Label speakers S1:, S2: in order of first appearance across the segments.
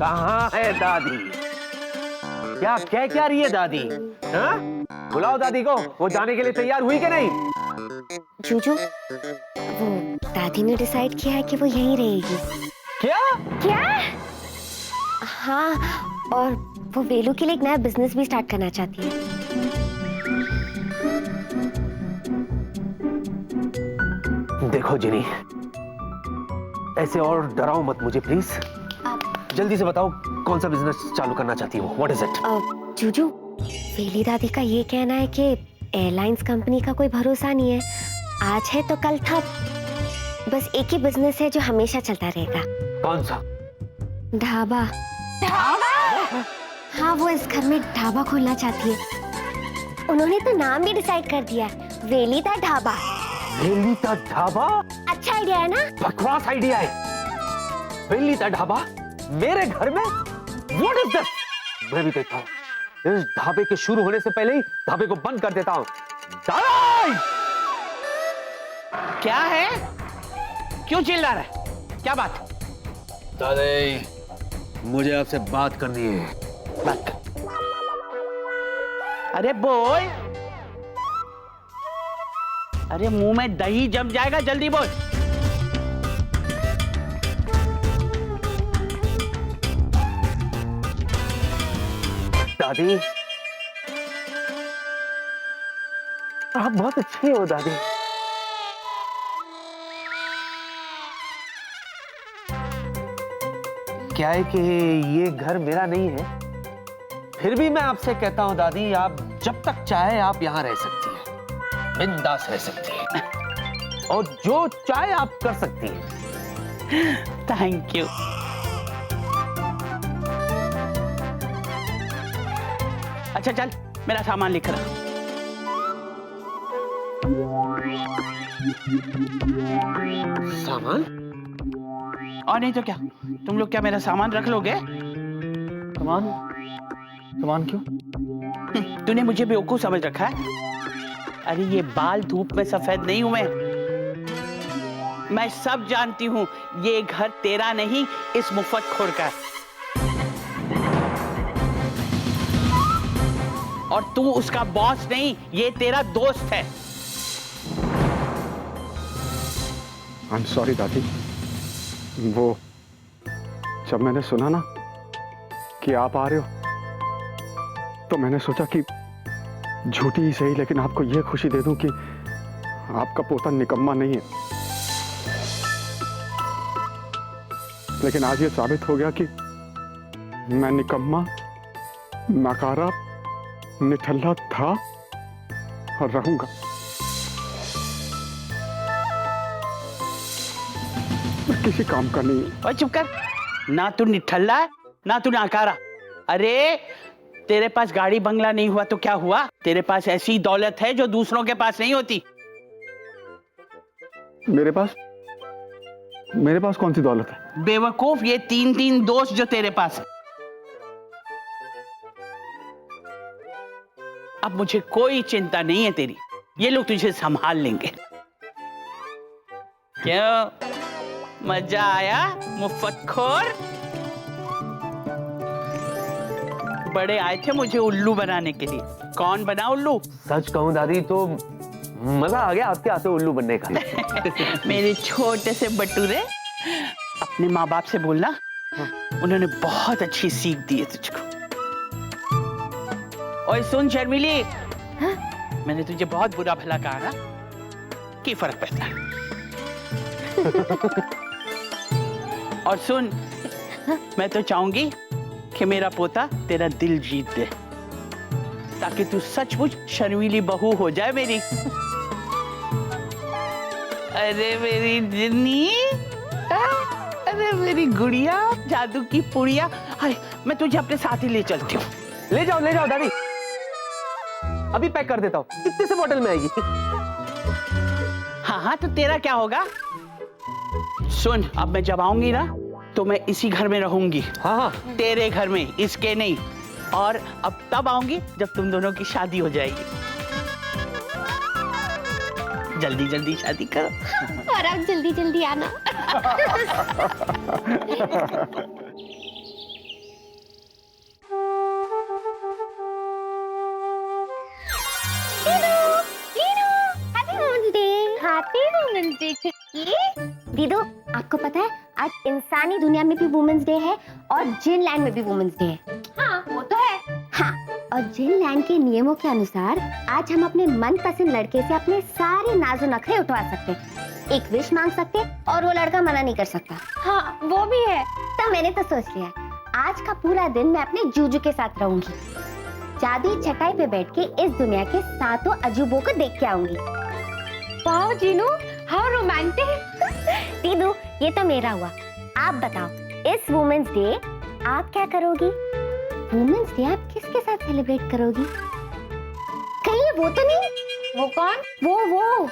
S1: कहाँ है दादी? क्या कह क्या रही है दादी? हाँ? बुलाओ दादी को। वो जाने के लिए तैयार हुई कि नहीं?
S2: जूजू, वो दादी ने डिसाइड किया है कि वो यहीं रहेगी।
S1: क्या?
S2: क्या? हाँ, और वो वेलू के लिए एक नया बिजनेस भी स्टार्ट करना चाहती है।
S1: देखो जिनी, ऐसे और डराओ मत मुझे प्लीज। जल्दी से बताओ कौन सा बिजनेस चालू करना चाहती हो? What is it?
S2: जूजू, वेली दादी का ये कहना है कि एयरलाइंस कंपनी का कोई भरोसा नहीं है। आज है तो कल था। बस एक ही बिजनेस है जो हमेशा चलता रहेगा।
S1: कौन सा?
S2: ढाबा। ढाबा? हाँ, वो इस घर में ढाबा खोलना चाहती है। उन्होंने तो नाम भी डिसाइड कर दिया है, वेली दा ढाबा।
S1: वेली दा ढाबा?
S2: अच्छा आइडिया है ना?
S1: बकवास आइडिया है। वेली दा ढाबा मेरे घर में? What is this? मैं भी देखता हूँ। इस ढाबे के शुरू होने से पहले ही ढाबे को बंद कर देता हूँ।
S3: क्या है? क्यों चिल्ला रहा है? क्या बात?
S1: दादी, मुझे आपसे बात करनी है।
S3: बात कर। अरे बोल। अरे मुंह में दही जम जाएगा, जल्दी बोल।
S1: दादी, आप बहुत अच्छी हो दादी। क्या है कि ये घर मेरा नहीं है, फिर भी मैं आपसे कहता हूं दादी, आप जब तक चाहे आप यहां रह सकती हैं, बिंदास रह सकती हैं और जो चाहे आप कर सकती हैं।
S3: Thank you. अच्छा चल, मेरा सामान लिख रहा।
S1: सामान?
S3: और नहीं तो क्या, तुम लोग क्या मेरा सामान रख लोगे?
S1: सामान? सामान क्यों?
S3: तूने मुझे बेवकूफ समझ रखा है? अरे ये बाल धूप में सफेद नहीं हुए। मैं सब जानती हूँ, ये घर तेरा नहीं, इस मुफ्तखोर का है। और तू उसका बॉस नहीं, ये तेरा दोस्त है।
S4: I'm sorry दादी, वो जब मैंने सुना ना कि आप आ रहे हो तो मैंने सोचा कि झूठी ही सही लेकिन आपको ये खुशी दे दूं कि आपका पोता निकम्मा नहीं है। लेकिन आज ये साबित हो गया कि मैं निकम्मा, नकारा, निठल्ला था और रहूंगा। मैं किसी काम का नहीं।
S3: और चुप कर। ना तू निठल्ला है, ना तू नाकारा। अरे तेरे पास गाड़ी बंगला नहीं हुआ तो क्या हुआ? तेरे पास ऐसी दौलत है जो दूसरों के पास नहीं होती।
S4: मेरे पास कौन सी दौलत है?
S3: बेवकूफ, ये तीन दोस्त जो तेरे पास है। अब मुझे कोई चिंता नहीं है तेरी, ये लोग तुझे संभाल लेंगे। क्यों, मजा आया मुफ्तखोर? बड़े आए थे मुझे उल्लू बनाने के लिए। कौन बना उल्लू?
S1: सच कहूं दादी तो मजा आ गया आपके आते उल्लू बनने का।
S3: मेरे छोटे से बटूरे, अपने माँ बाप से बोलना, उन्होंने बहुत अच्छी सीख दी है तुझको। ओए सुन शर्मिली,
S2: हाँ?
S3: मैंने तुझे बहुत बुरा भला कहा ना, कि फर्क पड़ता है। और सुन, मैं तो चाहूंगी कि मेरा पोता तेरा दिल जीत दे, ताकि तू सचमुच शर्मीली बहू हो जाए मेरी। अरे मेरी जिन्नी, अरे मेरी गुड़िया, जादू की पुड़िया। अरे मैं तुझे अपने साथ ही ले चलती हूँ।
S1: ले जाओ दादी, अभी पैक कर देता हूँ। कितने से बोतल में आएगी?
S3: हाँ, तो तेरा क्या होगा? सुन, अब मैं जब आऊंगी ना तो मैं इसी घर में रहूंगी।
S1: हाँ,
S3: तेरे घर में, इसके नहीं। और अब तब आऊंगी जब तुम दोनों की शादी हो जाएगी। जल्दी जल्दी शादी करो
S2: और आप जल्दी जल्दी आना। वुमेन्स डे चुटकी। दीदू, आपको पता है आज इंसानी दुनिया में भी वुमेन्स डे है और जिन लैंड में भी वुमेन्स डे है। हाँ, वो तो है। हाँ, और जिन लैंड के नियमों के अनुसार आज हम अपने मनपसंद लड़के से अपने सारे नाज़ो नखरे उठवा सकते हैं, एक विश मांग सकते हैं और वो लड़का मना नहीं कर सकता। हाँ, वो भी है। तो मैंने तो सोच लिया आज का पूरा दिन मैं अपने जूजू के साथ रहूंगी। जादुई चटाई पे बैठ के इस दुनिया के 7 अजूबों को देख के आऊंगी। वाह जीनू, हाउ रोमांटिक। दीदू, ये तो मेरा हुआ। आप बताओ, इस वुमेन्स डे आप क्या करोगी? वुमेन्स डे आप किसके साथ सेलिब्रेट करोगी? कहीं वो तो नहीं? वो कौन? वो।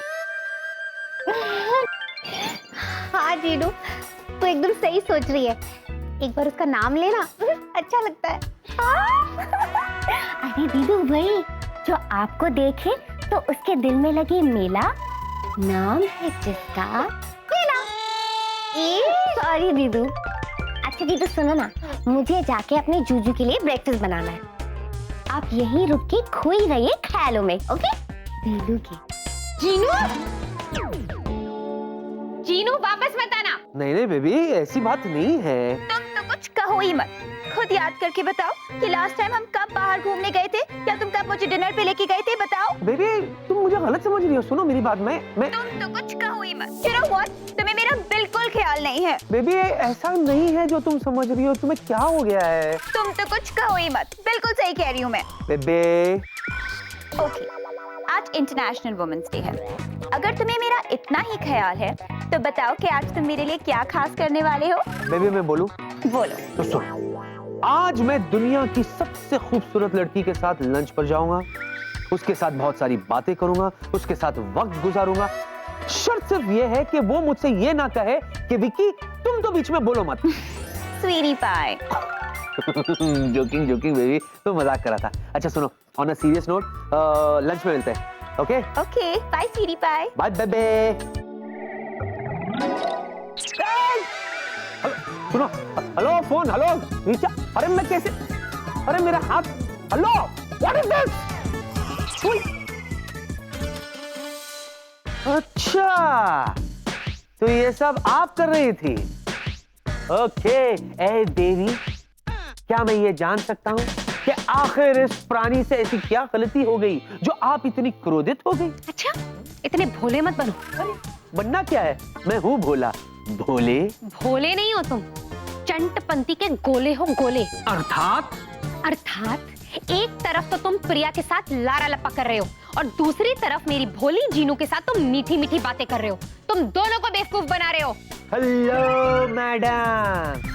S2: हाँ जीनू, तो एकदम सही सोच रही है। एक बार उसका नाम लेना अच्छा लगता है। अरे दीदू, वही जो आपको देखे तो उसके दिल में लगे मेला, नाम है जिसका मेला। सॉरी दीदू। अच्छा दीदू सुनो ना, मुझे जाके अपने जूजू के लिए ब्रेकफास्ट बनाना है। आप यहीं रुक के खोई रहिए ख्यालों में, ओके? दीदू की जीनू वापस मत आना।
S1: नहीं बेबी, ऐसी बात नहीं है।
S5: तुम तो कुछ कहो ही मत। खुद याद करके बताओ कि लास्ट टाइम हम कब बाहर घूमने गए थे, या तुम कब मुझे डिनर पे लेके गए थे, बताओ।
S1: बेबी, तुम मुझे गलत समझ रही हो। सुनो मेरी बात, मैं
S5: तुम तो कुछ कहो ही मत। You know what? तुम्हें मेरा बिल्कुल ख्याल नहीं है।
S1: बेबी, ऐसा नहीं है जो तुम समझ रही हो। तुम्हें क्या हो गया है?
S5: तुम तो कुछ कहो ही मत। बिल्कुल सही कह रही हूँ मैं।
S1: बेबी,
S5: ओके, आज इंटरनेशनल वुमेन्स डे है। अगर तुम्हें मेरा इतना ही ख्याल है तो बताओ कि आज तुम मेरे लिए क्या खास करने वाले हो?
S1: बेबी मैं बोलूं?
S5: बोलो।
S1: तो सुनो, आज मैं दुनिया की सबसे खूबसूरत लड़की के साथ लंच पर जाऊंगा, उसके साथ बहुत सारी बातें करूंगा, उसके साथ वक्त गुजारूंगा। शर्त सिर्फ ये है कि वो मुझसे ये ना कहे कि विकी तुम तो बीच में बोलो मत।
S5: स्वीटी पाई।
S1: जोकिंग बेबी, तो मजाक कर रहा था। अच्छा सुनो, on a serious note, lunch में मिलते हैं। ओके
S5: ओके, बाय स्वीटी पाई।
S1: बाय बेबे। सुनो, हेलो फोन, हेलो नीचे। अरे मैं कैसे, अरे मेरा हाथ, हेलो व्हाट इज दिस? अच्छा, तो ये सब आप कर रही थी? ओके, ए देवी, क्या मैं ये जान सकता हूँ कि आखिर इस प्राणी से ऐसी क्या गलती हो गई जो आप इतनी क्रोधित हो गई?
S2: अच्छा, इतने भोले मत बनो।
S1: अरे बनना क्या है, मैं हूँ भोला। भोले
S2: भोले नहीं हो तुम, चंटपंती के गोले हो, गोले।
S1: अर्थात
S2: एक तरफ तो तुम प्रिया के साथ लारा लपा कर रहे हो और दूसरी तरफ मेरी भोली जीनू के साथ तुम मीठी मीठी बातें कर रहे हो। तुम दोनों को बेवकूफ बना रहे हो।
S1: हेलो मैडम,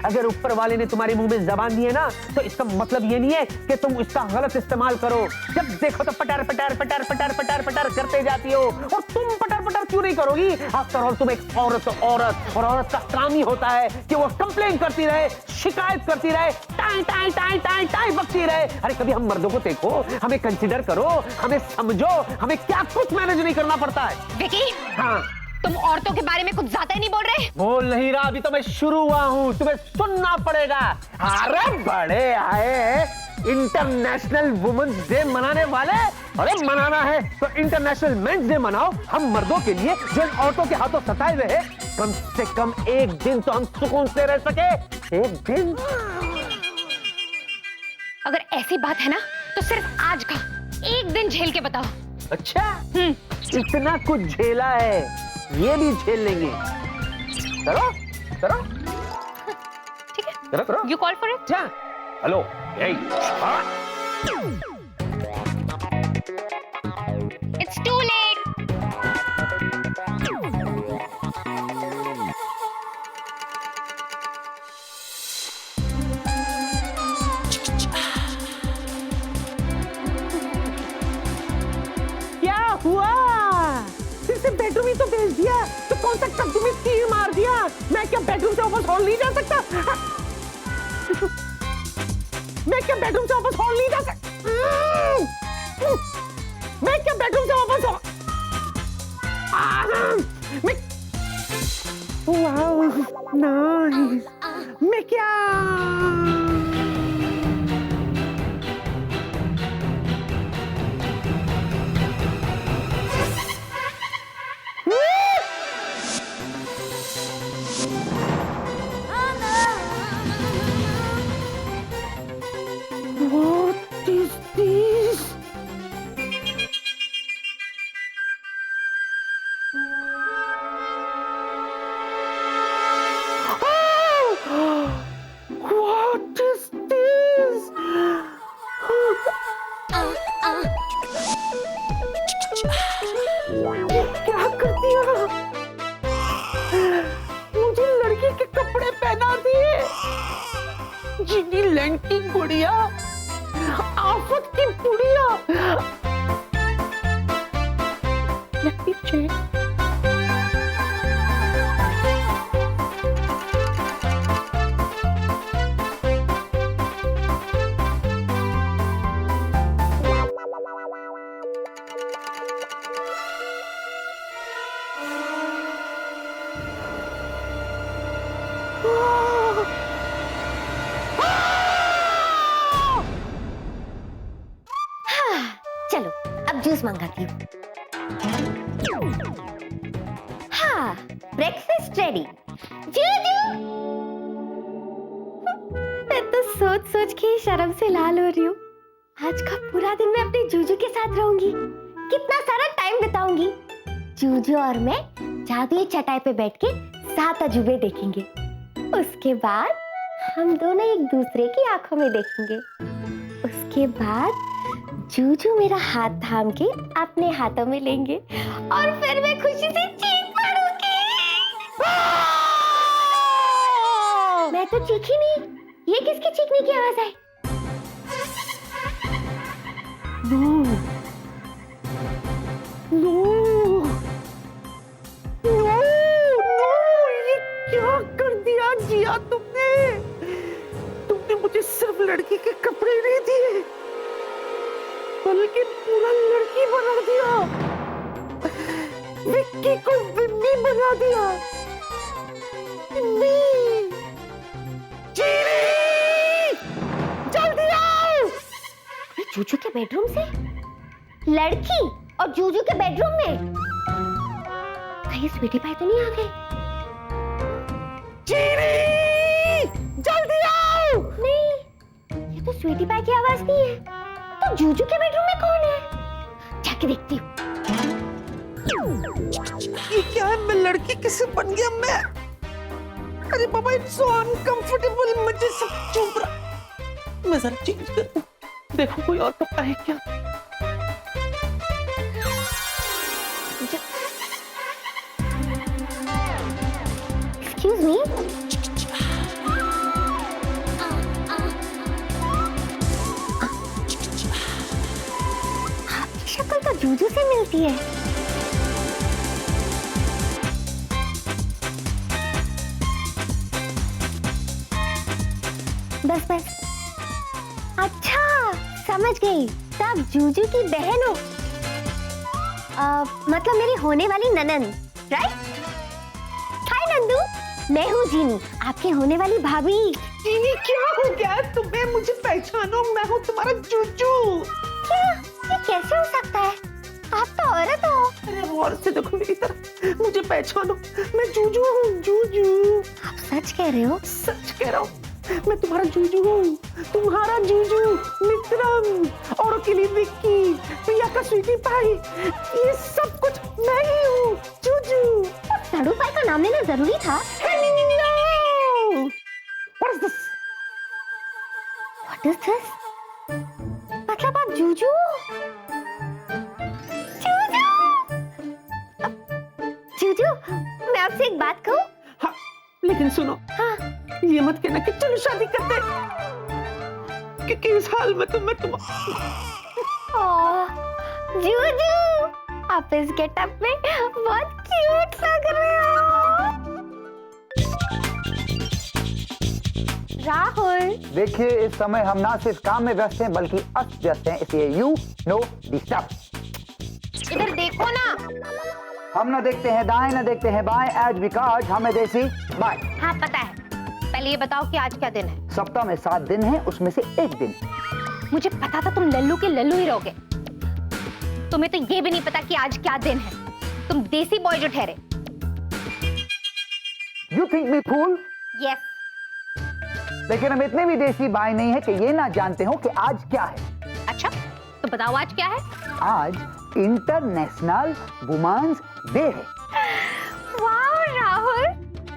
S1: अगर ऊपर वाले ने तुम्हारे मुंह में जबान दी है ना, तो इसका मतलब ये नहीं है कि तुम इसका गलत इस्तेमाल करो। जब देखो तो पटार पटार पटार पटार पटार पटार करते जाती हो। और तुम पटार पटार क्यों नहीं करोगी? आफ्टर ऑल तुम एक औरत और औरत का काम ही होता है कि वो कंप्लेन करती रहे, शिकायत करती रहे, टाई टाई टाई टाई टाई बकती रहे। अरे कभी हम मर्दों को देखो, हमें कंसिडर करो, हमें समझो, हमें क्या कुछ मैनेज नहीं करना पड़ता है।
S2: विकी,
S1: हाँ,
S2: तुम औरतों के बारे में कुछ ज्यादा ही नहीं बोल रहे?
S1: बोल नहीं रहा, अभी तो मैं शुरू हुआ हूँ, तुम्हें सुनना पड़ेगा। अरे बड़े आए, इंटरनेशनल वुमेन्स डे मनाने वाले। अरे मनाना है तो इंटरनेशनल मेंस डे मनाओ, हम मर्दों के लिए जो इन औरतों के हाथों सताए हुए हैं, कम से कम एक दिन तो हम सुकून से रह सके। एक दिन।
S2: अगर ऐसी बात है ना तो सिर्फ आज का एक दिन झेल के बताओ।
S1: अच्छा, इतना कुछ झेला है, ये भी झेल लेंगे। करो करो
S2: ठीक है,
S1: करो करो।
S2: You call for it.
S1: क्या? Hello,
S2: it's too late.
S1: क्या हुआ? फिर से बेडरूम ही तो भेज दिया, तो कौन सा कद्दू में तीर मार दिया? मैं क्या बेडरूम से वापस हॉल नहीं जा सकता? मैं क्या बेडरूम से वापस हॉल नहीं जा सकता? मैं क्या बेडरूम से वापस हॉल? मैं वाओ, नाइस। मैं क्या
S3: दिया, मुझे लड़की के कपड़े पहना दिए। जिनी लैंड की गुड़िया, आफत की बुढ़िया। Let me check.
S2: चलो अब जूस मंगाती हूँ। हाँ, ब्रेकफास्ट रेडी। जूजू, मैं तो सोच सोच के ही शर्म से लाल हो रही हूँ। आज का पूरा दिन मैं अपने जूजू के साथ रहूंगी, कितना सारा टाइम बिताऊंगी। जूजू और मैं जादुई चटाई पे बैठ के 7 अजूबे देखेंगे। उसके बाद हम दोनों एक दूसरे की आंखों में देखेंगे। उसके बाद जूजू मेरा हाथ थाम के अपने हाथों में लेंगे और फिर मैं खुशी से चीख पड़ूंगी। मैं तो चीखी नहीं, ये किसकी चीखने की आवाज है? नो, नो, नो, नो, ये क्या कर दिया जिया तुमने? तुमने मुझे सिर्फ लड़की के कपड़े नहीं दिए, बल्कि पूरा लड़की बना दिया। विक्की को बिन्नी बना दिया। बिन्नी, चीनी, जल्दी आओ। जूजू के बेडरूम से लड़की और जूजू के बेडरूम में कहीं स्वीटी पाई तो नहीं आ गई? चीनी, जल्दी आओ। नहीं, ये तो स्वीटी पाई की आवाज नहीं है। तो जूजू के बेडरूम में कौन है? जाके देखती हूँ।
S3: ये क्या है? मैं लड़की किसे बन गया मैं? अरे बाबा, इट्स सो अनकंफर्टेबल, मुझे सब चुभ रहा। मैं जरा चेंज करूं, देखो कोई और कपड़ा है क्या?
S2: एक्सक्यूज मी, आपकी शक्ल तो जूजू से मिलती है। बस बस, अच्छा समझ गई, तब जूजू की बहन हो। मतलब मेरी होने वाली ननन, राइट? हाय नंदू, मैं हूँ जीनी, आपके होने वाली भाभी।
S3: जीनी, क्या हो गया तुम्हें? मुझे पहचानो, मैं हूँ तुम्हारा जूजू।
S2: क्या? ये कैसे हो सकता है? आप तो औरत हो।
S3: अरे गौर से देखो मेरी तरफ, मुझे पहचानो, मैं जूजू हूँ, जूजू।
S2: आप सच कह रहे हो?
S3: सच कह रहा हूँ, मैं तुम्हारा जूजू हूँ, तुम्हारा जूजू, मित्रम, औरों के लिए विक्की, प्रिया का स्वीटी पाई, ये सब कुछ मैं ही हूँ, जूजू।
S2: सड़ू पाई का नाम लेना जरूरी था?
S3: No! What is this?
S2: What is this? मतलब आप जूजू? जूजू! जूजू, मैं आपसे एक बात कहूँ?
S3: हाँ, लेकिन सुनो,
S2: हाँ,
S3: ये मत कहना कि चलो शादी करते, क्योंकि इस हाल में तो मैं तुम।
S2: जूजू, आप इस गेटअप में बहुत क्यूट लग रहे हो। राहुल,
S6: देखिए, इस समय हम ना सिर्फ काम में व्यस्त हैं बल्कि अस्त व्यस्त हैं, इसलिए यू नो डिस्टर्ब।
S2: इधर देखो ना।
S6: हम ना देखते हैं दाएं ना देखते हैं बाएं, एज बिकॉज हमें देसी बाय।
S2: हाँ पता है, पहले ये बताओ कि आज क्या दिन है?
S6: सप्ताह में 7 दिन हैं, उसमें से एक दिन।
S2: मुझे पता था तुम लल्लू के लल्लू ही रहोगे। तुम्हें तो ये भी नहीं पता कि आज क्या दिन है। तुम देसी बॉय जो ठहरे।
S6: You think me fool?
S2: Yes.
S6: लेकिन हम इतने भी देसी बाय नहीं है कि ये ना जानते हो कि आज क्या है।
S2: अच्छा, तो बताओ आज क्या है?
S6: आज इंटरनेशनल वुमेन्स डे है।
S2: वाह राहुल,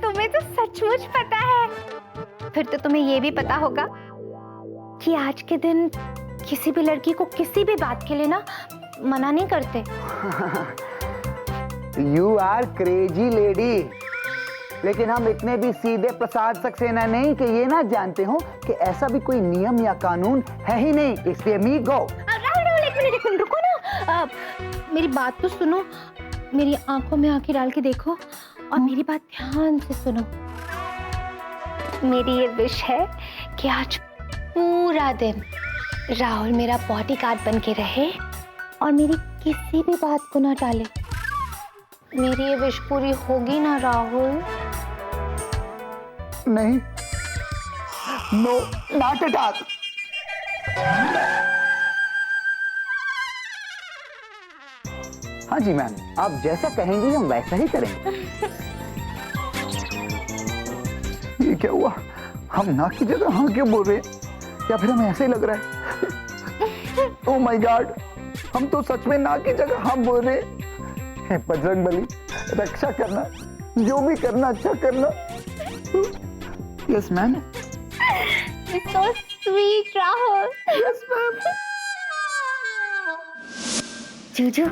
S2: तुम्हें तो सचमुच पता है। फिर तो तुम्हें ये भी पता होगा कि आज के दिन किसी भी लड़की को किसी भी बात के लिए ना मना नहीं करते।
S6: You are crazy lady. लेकिन हम इतने भी सीधे प्रसाद सक्सेना नहीं कि ये ना जानते हो कि ऐसा भी कोई नियम या कानून है ही नहीं। इसलिए मी गो।
S2: राहुल एक मिनट रुको ना। मेरी बात तो सुनो, मेरी आंखों में आंखें डाल के देखो और मेरी बात ध्यान से सुनो। मेरी ये विश है कि आज पूरा दिन राहुल मेरा बॉडीगार्ड बन के रहे और मेरी किसी भी बात को ना टाले। मेरी ये विश पूरी होगी ना राहुल?
S6: नहीं, नो, नॉट एट ऑल। हाँ जी मैम, आप जैसा कहेंगी हम वैसा ही करेंगे। ये क्या हुआ? हम ना की जगह हाँ क्यों बोल रहे हैं? या फिर हमें ऐसे ही लग रहा है? ओह माय गॉड, हम तो सच में ना की जगह हाँ बोल रहे हैं। हे बजरंगबली, रक्षा करना, जो भी करना अच्छा करना। Yes ma'am.
S2: It's so sweet, Rahul.
S6: Yes ma'am.
S2: Juju,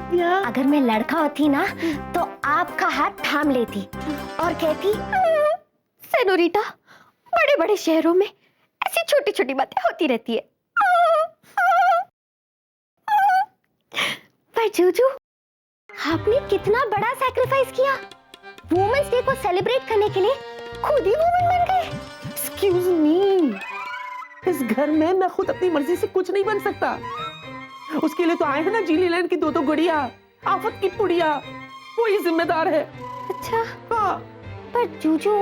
S2: अगर मैं लड़का होती ना तो आपका हाथ थाम लेती और कहती, सेनोरिटा, बड़े बड़े शहरों में ऐसी छोटी छोटी बातें होती रहती है। पर जूजू, आपने कितना बड़ा सैक्रिफाइस किया। वुमेन्स डे को सेलिब्रेट करने के लिए खुद ही वुमेन बन गए।
S1: एक्सक्यूज मी, इस घर में मैं खुद अपनी मर्जी से कुछ नहीं बन सकता। उसके लिए तो आए हैं ना जीली लैंड की दो गुड़िया, आफत की पुड़िया, वही जिम्मेदार है।
S2: अच्छा,
S1: हाँ।
S2: पर जूजू,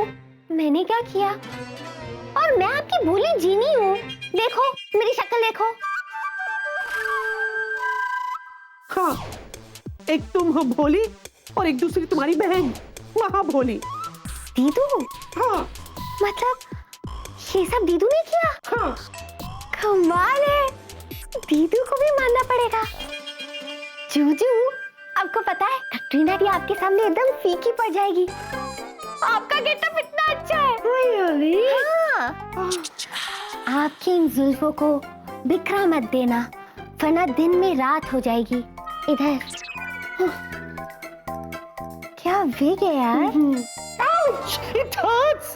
S2: मैंने क्या किया? और मैं आपकी भोली जीनी हूँ। देखो, मेरी शक्ल देखो।
S1: हाँ, एक तुम हो भोली और एक दूसरी तुम्हारी बहन महा भोली।
S2: दीदू?
S1: हाँ।
S2: मतलब ये सब दीदू ने किया?
S1: हाँ।
S2: कमाल है, दीदू को भी मानना पड़ेगा। जूजू, आपको पता है कटरीना दी आपके सामने एकदम फीकी पड़ जाएगी। आपका गेटअप इतना अच्छा है।
S1: Really?
S2: हाँ। आपकी इन जुल्फों को बिखरा मत देना, वरना दिन में रात हो जाएगी। इधर। क्या विग है यार।
S1: Ouch! It hurts!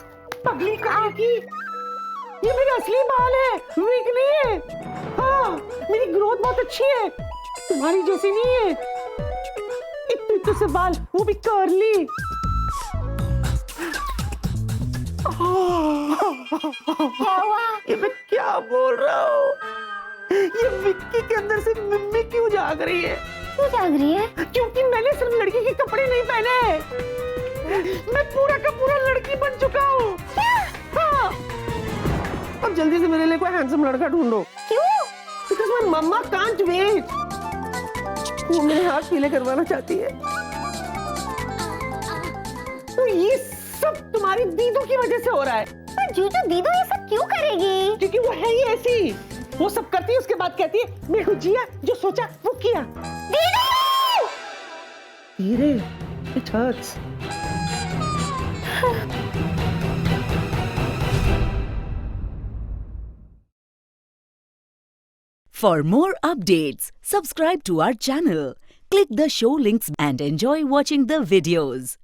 S1: पगली कहाँ की? ये मेरा असली बाल है, विग नहीं है। हाँ, मेरी ग्रोथ बहुत अच्छी है, तुम्हारी जैसी नहीं है। इतने से बाल, वो भी कर्ली।
S2: क्या हुआ?
S1: ये मैं क्या बोल रहा हूँ? ये विक्की के अंदर से मिम्मी क्यों जाग रही है?
S2: क्यों जाग रही है?
S1: क्योंकि मैंने सिर्फ लड़की के कपड़े नहीं पहने, मैं पूरा का पूरा लड़की बन चुका हूँ। हाँ। अब जल्दी से मेरे लिए कोई हैंडसम लड़का ढूंढो।
S2: क्यों?
S1: Because my mama can't wait. वो मेरे हाथ पीले करवाना चाहती है। तो ये सब तुम्हारी दीदू की वजह से हो रहा है।
S2: पर जूजू, दीदू ये सब क्यों करेगी?
S1: क्योंकि वो है ही ऐसी, वो सब करती है, उसके बाद कहती है मेरे को जिया, जो सोचा वो किया।
S2: दीदू!
S1: धीरे, it hurts.
S7: For more updates, subscribe to our channel, click the show links and enjoy watching the videos.